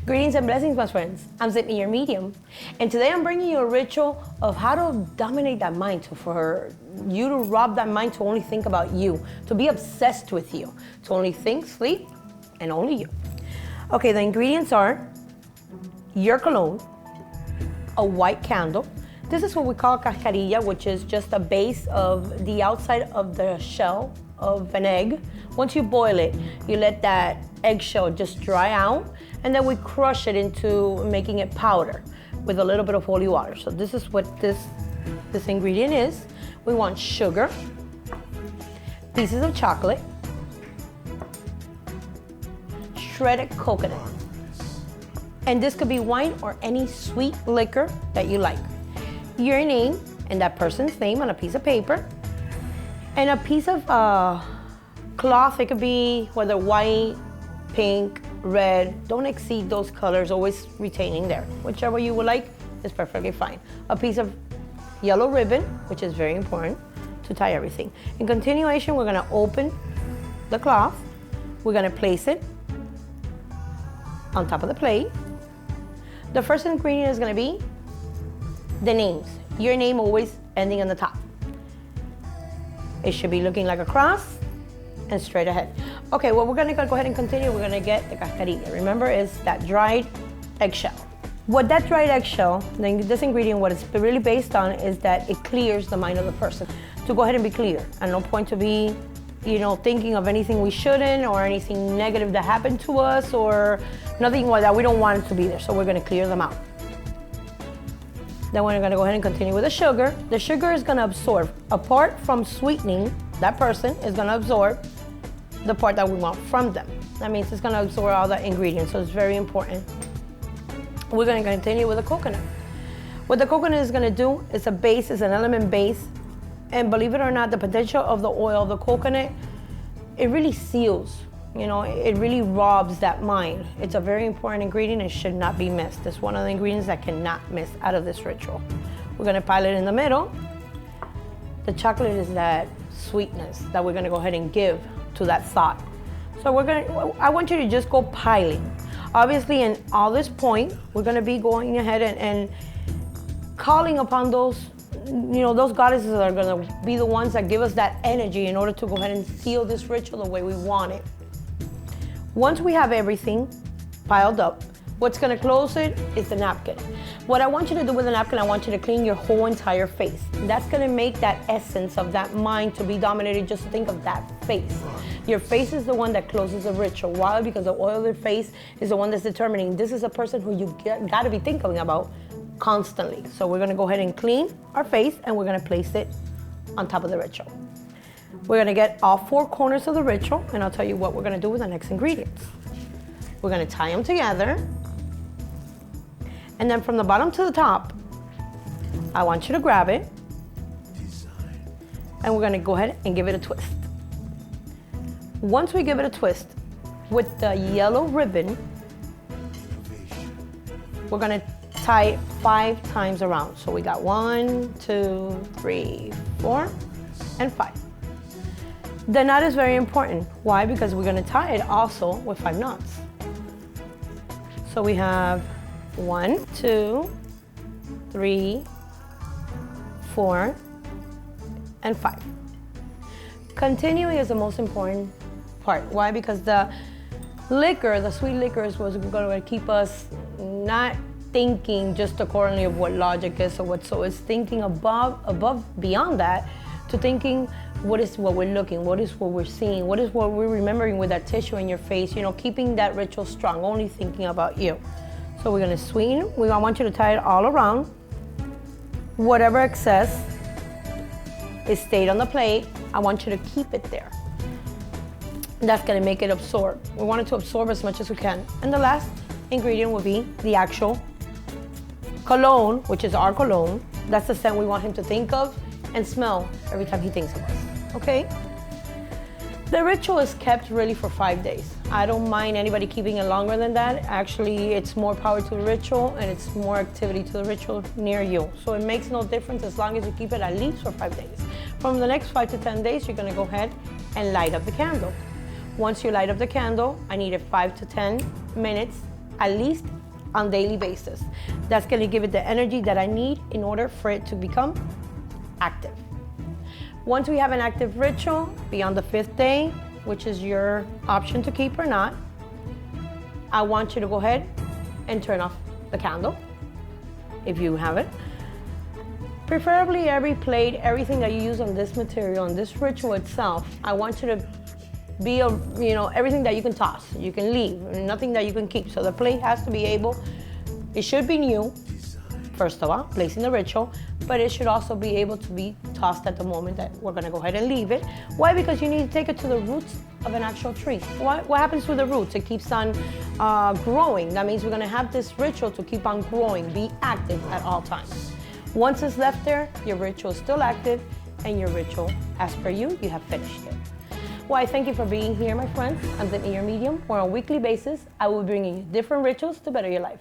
Greetings and blessings, my friends. I'm Zitmy, your medium. And today I'm bringing you a ritual of how to dominate that mind, for you to rob that mind to only think about you, to be obsessed with you, to only think, sleep, and only you. Okay, the ingredients are your cologne, a white candle. This is what we call cascarilla, which is just a base of the outside of the shell of an egg. Once you boil it, you let that eggshell just dry out, and then we crush it into making it powder with a little bit of holy water. So this is what this ingredient is. We want sugar, pieces of chocolate, shredded coconut, and this could be wine or any sweet liquor that you like. Your name and that person's name on a piece of paper, and a piece of cloth. It could be whether white, pink, red. Don't exceed those colors, always retaining there. Whichever you would like is perfectly fine. A piece of yellow ribbon, which is very important to tie everything. In continuation, we're gonna open the cloth. We're gonna place it on top of the plate. The first ingredient is gonna be the names. Your name always ending on the top. It should be looking like a cross and straight ahead. Okay, well, we're gonna go ahead and continue. We're gonna get the cascarilla. Remember, it's that dried eggshell. What that dried eggshell, this ingredient, what it's really based on is that it clears the mind of the person to go ahead and be clear. At no point to be, thinking of anything we shouldn't or anything negative that happened to us or nothing like that. We don't want it to be there, so we're gonna clear them out. Then we're gonna go ahead and continue with the sugar. The sugar is gonna absorb, apart from sweetening, that person is gonna absorb the part that we want from them. That means it's gonna absorb all the ingredients, so it's very important. We're gonna continue with the coconut. What the coconut is gonna do is a base, is an element base, and believe it or not, the potential of the oil of the coconut, it really seals, it really robs that mind. It's a very important ingredient and should not be missed. It's one of the ingredients that cannot miss out of this ritual. We're gonna pile it in the middle. The chocolate is that sweetness that we're gonna go ahead and give to that thought. So I want you to just go piling. Obviously, in all this point, we're gonna be going ahead and calling upon those goddesses that are gonna be the ones that give us that energy in order to go ahead and seal this ritual the way we want it. Once we have everything piled up, what's gonna close it is the napkin. What I want you to do with the napkin, I want you to clean your whole entire face. That's gonna make that essence of that mind to be dominated, just to think of that face. Your face is the one that closes the ritual. Why? Because the oil of the face is the one that's determining this is a person who you gotta be thinking about constantly. So we're gonna go ahead and clean our face and we're gonna place it on top of the ritual. We're gonna get all four corners of the ritual, and I'll tell you what we're gonna do with the next ingredients. We're gonna tie them together, and then from the bottom to the top, I want you to grab it, and we're gonna go ahead and give it a twist. Once we give it a twist, with the yellow ribbon, we're gonna tie it 5 times around. So we got 1, 2, 3, 4, and 5. The knot is very important. Why? Because we're gonna tie it also with 5 knots. So we have 1, 2, 3, 4, and 5. Continuing is the most important part. Why? Because the liquor, the sweet liquor, is what's going to keep us not thinking just accordingly of what logic is or what. So it's thinking above, beyond that, to thinking what is what we're looking, what is what we're seeing, what is what we're remembering with that tissue in your face. Keeping that ritual strong, only thinking about you. So we're gonna sweeten. I want you to tie it all around. Whatever excess is stayed on the plate, I want you to keep it there. That's gonna make it absorb. We want it to absorb as much as we can. And the last ingredient will be the actual cologne, which is our cologne. That's the scent we want him to think of and smell every time he thinks of us, okay? The ritual is kept really for 5 days. I don't mind anybody keeping it longer than that. Actually, it's more power to the ritual and it's more activity to the ritual near you. So it makes no difference as long as you keep it at least for 5 days. From the next 5 to 10 days, you're gonna go ahead and light up the candle. Once you light up the candle, I need it 5 to 10 minutes at least on a daily basis. That's gonna give it the energy that I need in order for it to become active. Once we have an active ritual, beyond the 5th day, which is your option to keep or not, I want you to go ahead and turn off the candle, if you have it. Preferably every plate, everything that you use on this material, on this ritual itself, I want you to be, everything that you can toss, you can leave, nothing that you can keep. So the plate has to be able, it should be new, first of all, placing the ritual, but it should also be able to be tossed at the moment that we're gonna go ahead and leave it. Why? Because you need to take it to the roots of an actual tree. What happens with the roots? It keeps on growing. That means we're gonna have this ritual to keep on growing, be active at all times. Once it's left there, your ritual is still active, and your ritual, as per you have finished it. Well, I thank you for being here, my friends. I'm Zitmy, your medium, where on a weekly basis, I will be bringing you different rituals to better your life.